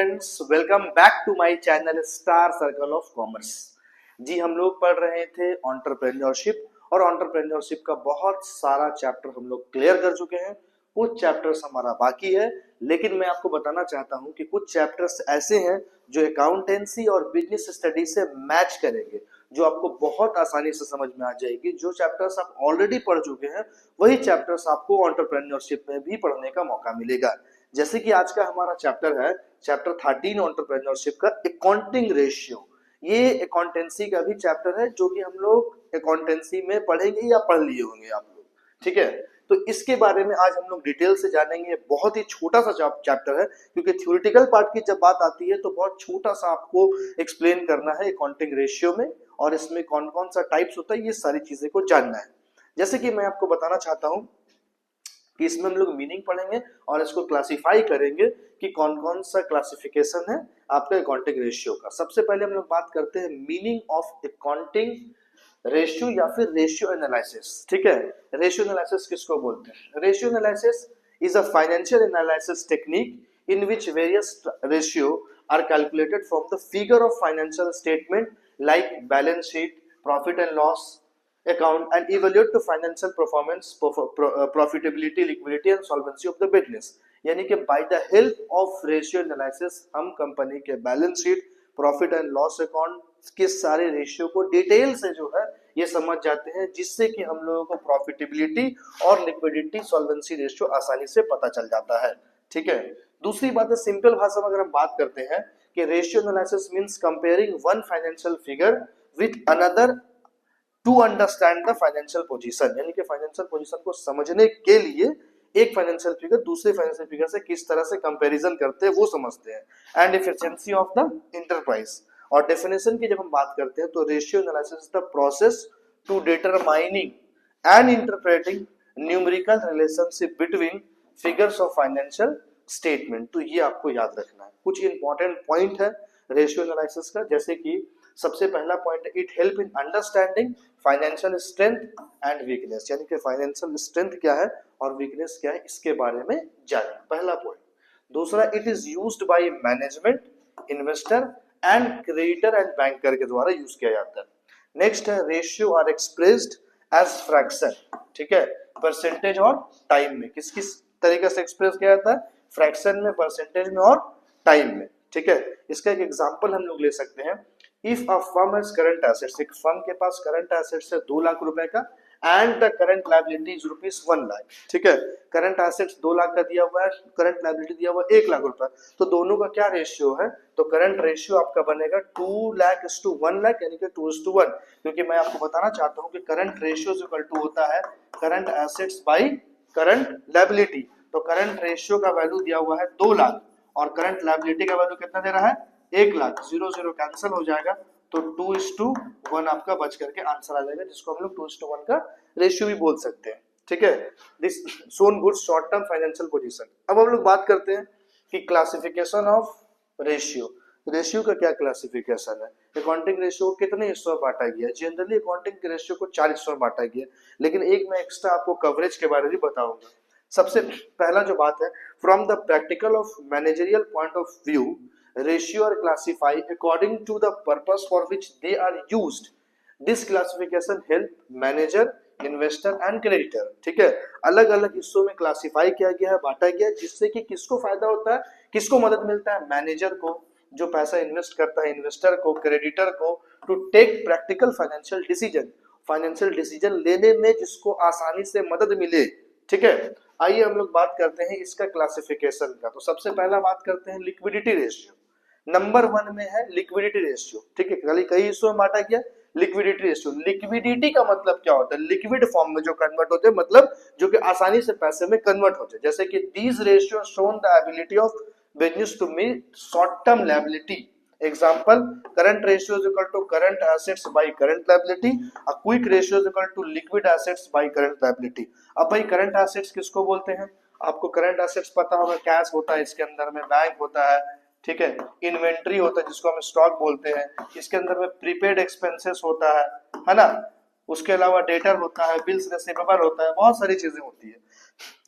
Friends, welcome back to my channel star circle of commerce. जी, हम लोग पढ़ रहे थे एंटरप्रेन्योरशिप और एंटरप्रेन्योरशिप का बहुत सारा चैप्टर हम लोग क्लियर कर चुके हैं। कुछ चैप्टर्स हमारा बाकी है, लेकिन मैं आपको बताना चाहता हूं कि कुछ चैप्टर्स ऐसे हैं जो अकाउंटेंसी और बिजनेस स्टडी से मैच करेंगे, जो आपको बहुत आसानी से समझ में आ जाएगी। जो चैप्टर्स आप ऑलरेडी पढ़ चुके हैं वही चैप्टर्स आपको एंटरप्रेन्योरशिप में भी पढ़ने का मौका मिलेगा। जैसे कि आज का हमारा चैप्टर है चैप्टर 13 एंटरप्रेन्योरशिप का अकाउंटिंग रेशियो। ये अकाउंटेंसी का भी चैप्टर है जो कि हम लोग अकाउंटेंसी में पढ़ेंगे या पढ़ लिए होंगे आप लोग, ठीक है। तो इसके बारे में आज हम लोग डिटेल से जानेंगे। बहुत ही छोटा सा चैप्टर है, क्योंकि थ्योरेटिकल पार्ट की जब बात आती है तो बहुत छोटा सा आपको एक्सप्लेन करना है अकाउंटिंग रेशियो में, और इसमें कौन कौन सा टाइप्स होता है ये सारी चीजें को जानना है। जैसे कि मैं आपको बताना चाहता हूं कि इसमें हम लोग मीनिंग पढ़ेंगे और इसको क्लासिफाई करेंगे कि कौन कौन सा क्लासिफिकेशन है आपके अकाउंटिंग रेशियो का। सबसे पहले हम लोग बात करते हैं मीनिंग ऑफ अकाउंटिंग रेशियो या फिर रेशियो एनालिसिस, ठीक है। रेशियो एनालिसिस किसको बोलते हैं? Ratio analysis is a financial analysis technique in which various ratio are calculated from the figure of financial statement like balance sheet, profit and loss account and evaluate the financial performance, profitability, liquidity and solvency of the business। यानी कि by the help of ratio analysis हम company के balance sheet, profit and loss account के सारे ratio को detail से जो है ये समझ जाते हैं, जिससे कि हम लोगों को प्रॉफिटेबिलिटी और लिक्विडिटी सॉल्वेंसी रेशियो आसानी से पता चल जाता है, ठीक है। दूसरी बात है, सिंपल भाषा में अगर हम बात करते हैं कि ratio analysis means comparing one financial figure with another to understand the financial position. यानी कि फाइनेंशियल पोजीशन को समझने के लिए एक फाइनेंशियल फिगर दूसरे फाइनेंशियल फिगर से किस तरह से कंपैरिजन करते हैं वो समझते हैं। And efficiency of the enterprise. और डेफिनेशन की जब हम बात करते हैं तो ratio analysis is the process to determining and interpreting numerical relationship between figures of financial statement. तो ये आपको याद रखना है। कुछ इंपॉर्टेंट पॉइंट है रेशियो एनालिसिस का, जैसे कि सबसे पहला पॉइंट है, it help in understanding financial strength and weakness. यानी कि फाइनेंशियल स्ट्रेंथ क्या है और वीकनेस क्या है इसके बारे में जानिए, पहला पॉइंट। दूसरा, it is used by management, investor and creditor and banker के द्वारा यूज किया जाता है। नेक्स्ट है, ratio are expressed as fraction, ठीक है, परसेंटेज और टाइम में। किस किस तरीके से एक्सप्रेस किया जाता है? फ्रैक्शन में, परसेंटेज में और टाइम में, ठीक है। इसका एक एग्जांपल हम लोग ले सकते हैं। If a firm has current assets, एक फर्म के पास करंट एसेट्स है 2 लाख रुपए का and the current liability is rupees 1 lakh, ठीक है। करंट एसेट्स 2 लाख का दिया हुआ है, करंट लायबिलिटी दिया हुआ है 1 लाख रुपए, तो दोनों का क्या रेशियो है? तो करंट रेशियो आपका बनेगा 2 लाख इज टू 1 लाख, यानी कि 2:1। क्योंकि मैं आपको बताना चाहता हूं कि करंट रेशियो इक्वल टू होता है current assets by current liability. तो करंट रेशियो का वैल्यू दिया हुआ है 2 लाख और करंट लायबिलिटी का वैल्यू कितना दे रहा है? 1 लाख। 0 0 कैंसिल हो जाएगा तो 2:1 आपका बच करके आंसर आ जाएगा, जिसको हम लोग 2:1 का रेशियो भी बोल सकते हैं, ठीक है। This shown good short term financial position. अब हम लोग बात करते हैं कि क्लासिफिकेशन ऑफ रेशियो। रेशियो का क्या क्लासिफिकेशन है? अकाउंटिंग रेशियो कितने हिस्सों में बांटा गया है? जनरली अकाउंटिंग रेशियो को 4 हिस्सों में बांटा गया है, लेकिन एक मैं एक्स्ट्रा आपको कवरेज के बारे में बताऊंगा। सबसे पहला जो बात है, from the practical of managerial point of view, ratio are classified according to the purpose for which they are used. This classification help manager, investor and creditor, ठीक है। अलग अलग हिस्सों में क्लासिफाई किया गया है, बांटा गया है, जिससे कि किसको फायदा होता है, किसको मदद मिलता है? मैनेजर को, जो पैसा इन्वेस्ट करता है, इन्वेस्टर को, क्रेडिटर को, to take practical financial decision, financial decision लेने में जिसको आसानी से मदद मिले, ठीक है। आइए हम लोग बात करते हैं इसका क्लासिफिकेशन का। तो सबसे पहला बात करते हैं लिक्विडिटी रेशियो। नंबर 1 में है लिक्विडिटी रेशियो, ठीक है। कई हिस्सों में बांटा गया लिक्विडिटी रेशियो। लिक्विडिटी का मतलब क्या होता है? लिक्विड फॉर्म में जो कन्वर्ट होते हैं, मतलब जो कि आसानी से पैसे में कन्वर्ट होते हैं। जैसे कि these ratio shown the ability of business to meet short term liability. Example, current ratio is equal to current assets by current liability, a quick ratio is equal to liquid assets by current liability. अब भाई current assets किसको बोलते हैं? आपको current assets पता होगा, cash होता है इसके अंदर में, बैंक होता है, ठीक है, इन्वेंट्री होता है जिसको हम स्टॉक बोलते हैं, इसके अंदर में प्रीपेड एक्सपेंसेस होता है ना, उसके अलावा डेटर होता है, बिल्स रिसीवेबल होता है, बहुत सारी चीजें होती है,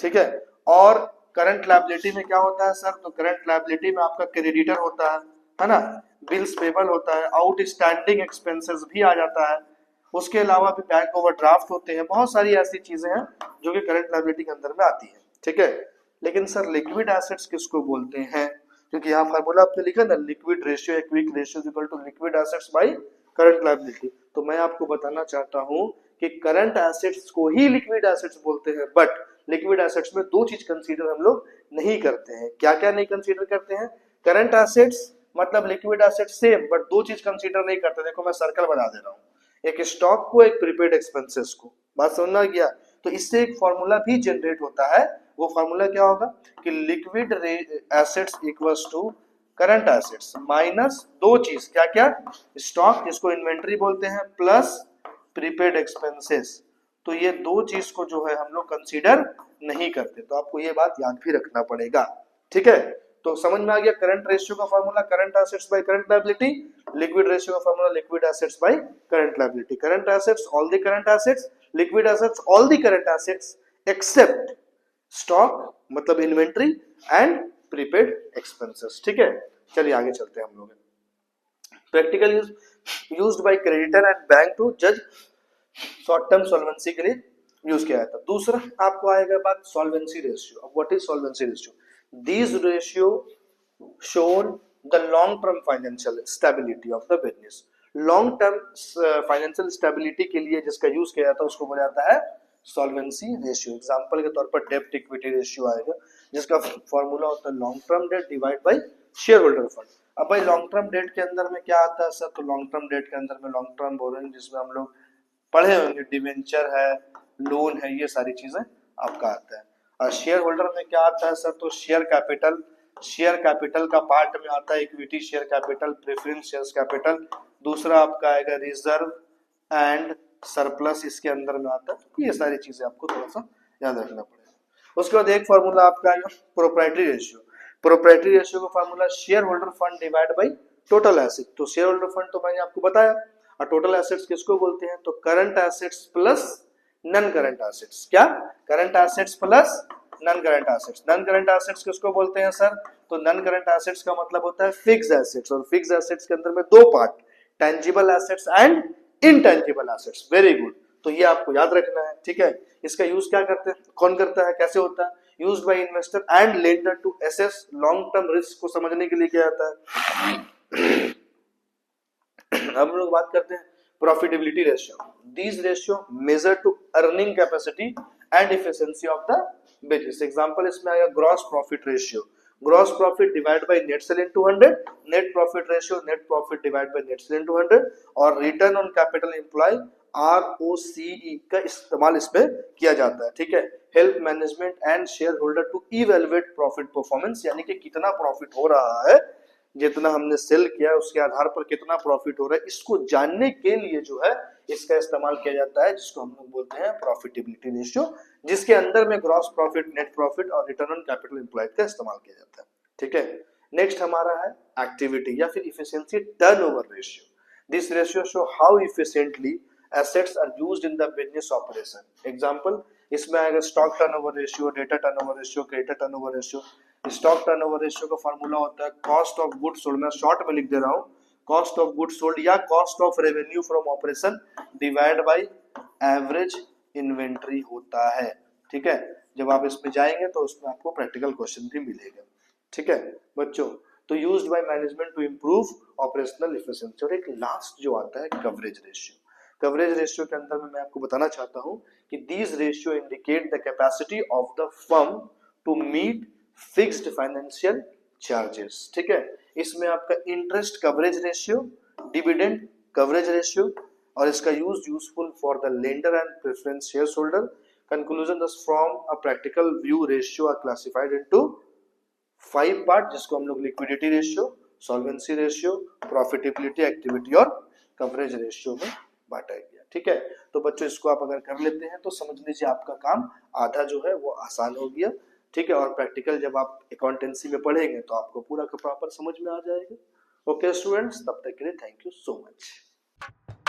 ठीक है। और करंट लायबिलिटी में क्या होता है सर, तो करंट लायबिलिटी में आपका क्रेडिटर होता है ना, बिल्स पेबल होता है, आउटस्टैंडिंग एक्सपेंसेस भी आ जाता है, उसके अलावा भी बैंक ओवरड्राफ्ट होते हैं, बहुत सारी ऐसी चीजें हैं जो कि करंट लायबिलिटी के अंदर में आती है, ठीक है। लेकिन सर लिक्विड एसेट्स किसको बोलते हैं, क्योंकि यहाँ फार्मूला आपने लिखा ना, लिक्विड रेशियो या quick ratio equal to liquid assets by current liability, तो मैं आपको बताना चाहता हूँ कि करंट एसेट्स को ही लिक्विड एसेट्स बोलते हैं, बट लिक्विड एसेट्स में दो चीज कंसीडर हम लोग नहीं करते हैं। क्या क्या नहीं कंसीडर करते हैं, करंट एसेट्स मतलब लिक्विड एसेट्स सेम, बट दो चीज कंसीडर नहीं करते। देखो मैं सर्कल बना दे रहा हूँ, एक स्टॉक को, एक प्रीपेड एक्सपेंसेस को, बात समझना गया। तो इससे एक फॉर्मूला भी जनरेट होता है, वो फॉर्मूला क्या होगा कि liquid assets equals to current assets minus दो चीज, क्या क्या, स्टॉक जिसको इन्वेंट्री बोलते हैं प्लस प्रीपेड एक्सपेंसेस। तो ये दो चीज को जो है हम लोग कंसीडर नहीं करते, तो आपको ये बात याद भी रखना पड़ेगा, ठीक है। तो समझ में आ गया, करंट रेशियो का formula current assets by current liability, liquid ratio का formula liquid assets by current liability. Current assets all the current assets, liquid assets all the current assets except stock मतलब इन्वेंट्री एंड प्रीपेड एक्सपेंसेस, ठीक है। चलिए आगे चलते हैं हम लोग। Practical used by creditor and bank to जज शॉर्ट टर्म सॉल्वेंसी के लिए यूज किया जाता है। दूसरा आपको आएगा बात सॉल्वेंसी रेशियो। अब what is solvency ratio, this ratio shown the long term financial stability of the business. Long term financial stability के लिए जिसका यूज किया जाता है उसको बोला जाता है सॉल्वेंसी रेशियो। एग्जांपल के तौर पर डेब्ट इक्विटी रेशियो आएगा, जिसका फॉर्मूला होता है long term debt divide by share holder fund. अब भाई लॉन्ग टर्म डेट के अंदर में क्या आता है सर, तो लॉन्ग टर्म डेट के अंदर में लॉन्ग टर्म बोरोइंग, जिसमें हम लोग पढ़े होंगे, डिवेंचर है, लोन है, ये सारी चीजें आपका आता है। और शेयर होल्डर में क्या आता है सर, तो शेयर कैपिटल, शेयर कैपिटल का पार्ट में आता है equity share capital, preference share capital. दूसरा आपका आएगा रिजर्व एंड सरप्लस, इसके अंदर में आता है। ये सारी चीजें आपको थोड़ा सा याद रखना पड़ेगा। उसके बाद एक फॉर्मूला आपका आएगा प्रोप्राइटरी रेशियो। प्रोप्राइटरी रेशियो का formula share holder fund divide by total asset. तो शेयर होल्डर फंड तो मैंने आपको बताया, और टोटल एसेट्स किसको बोलते हैं, तो current assets plus non current assets. क्या, current assets plus non current assets. Non current assets किसको बोलते हैं सर, तो नॉन करंट एसेट्स का मतलब होता है फिक्स एसेट्स, और फिक्स एसेट्स के अंदर में दो part, tangible assets and intangible assets. Very good, तो ये आपको याद रखना है, ठीक है। इसका यूज क्या करते हैं, कौन करता है, कैसे होता है, used by investor and lender to assess long term risk को समझने के लिए किया जाता है। हम लोग बात करते हैं profitability ratio. This ratio measure to earning capacity and efficiency of the business. Example इसमें आएगा gross profit ratio, gross profit divide by net sale into 100, net profit ratio net profit divide by net sale into 100, और return on capital employ ROCE का इस्तेमाल इसमें किया जाता है, ठीक है। Help management and share holder to evaluate profit performance, यानी कि कितना प्रॉफिट हो रहा है, जितना हमने सेल किया उसके आधार पर कितना प्रॉफिट हो रहा है, इसको जानने के लिए जो है इसका इस्तेमाल किया जाता है, जिसको हम लोग बोलते हैं प्रॉफिटेबिलिटी रेशियो, जिसके अंदर में ग्रॉस प्रॉफिट, नेट प्रॉफिट और रिटर्न ऑन कैपिटल एम्प्लॉयड का इस्तेमाल किया जाता है, ठीक है। नेक्स्ट हमारा है एक्टिविटी या फिर efficiency turnover ratio. This ratio show how efficiently assets are used in the business operation. Example इसमें आएगा stock turnover ratio, debtor turnover ratio, creditor turnover ratio. Stock turnover ratio का फार्मूला होता है cost of goods sold, मैं short में लिख दे रहा हूं, कॉस्ट ऑफ गुड्स सोल्ड या cost of revenue from operation divide by average inventory होता है, ठीक है। जब आप इसमें जाएंगे तो उसमें आपको प्रैक्टिकल क्वेश्चन भी मिलेगा, ठीक है बच्चों। तो used by management to improve operational efficiency. और एक लास्ट जो आता है कवरेज रेशियो। कवरेज रेशियो के अंदर में मैं आपको बताना चाहता हूं कि these ratio indicate the capacity of the firm to meet fixed financial charges, ठीक है। इसमें आपका interest coverage ratio, dividend coverage ratio, और इसका useful for the lender and preference share holder. Conclusion thus from a practical view ratio are classified into 5 part, जिसको हम लोग liquidity ratio, solvency ratio, profitability, activity और coverage ratio में बांटा गया, ठीक है। तो बच्चों इसको आप अगर कर लेते हैं तो समझ लीजिए आपका काम आधा जो है वो आसान हो गया, ठीक है। और प्रैक्टिकल जब आप अकाउंटेंसी में पढ़ेंगे तो आपको पूरा का प्रॉपर समझ में आ जाएगा। ओके स्टूडेंट्स, तब तक के लिए थैंक यू सो मच।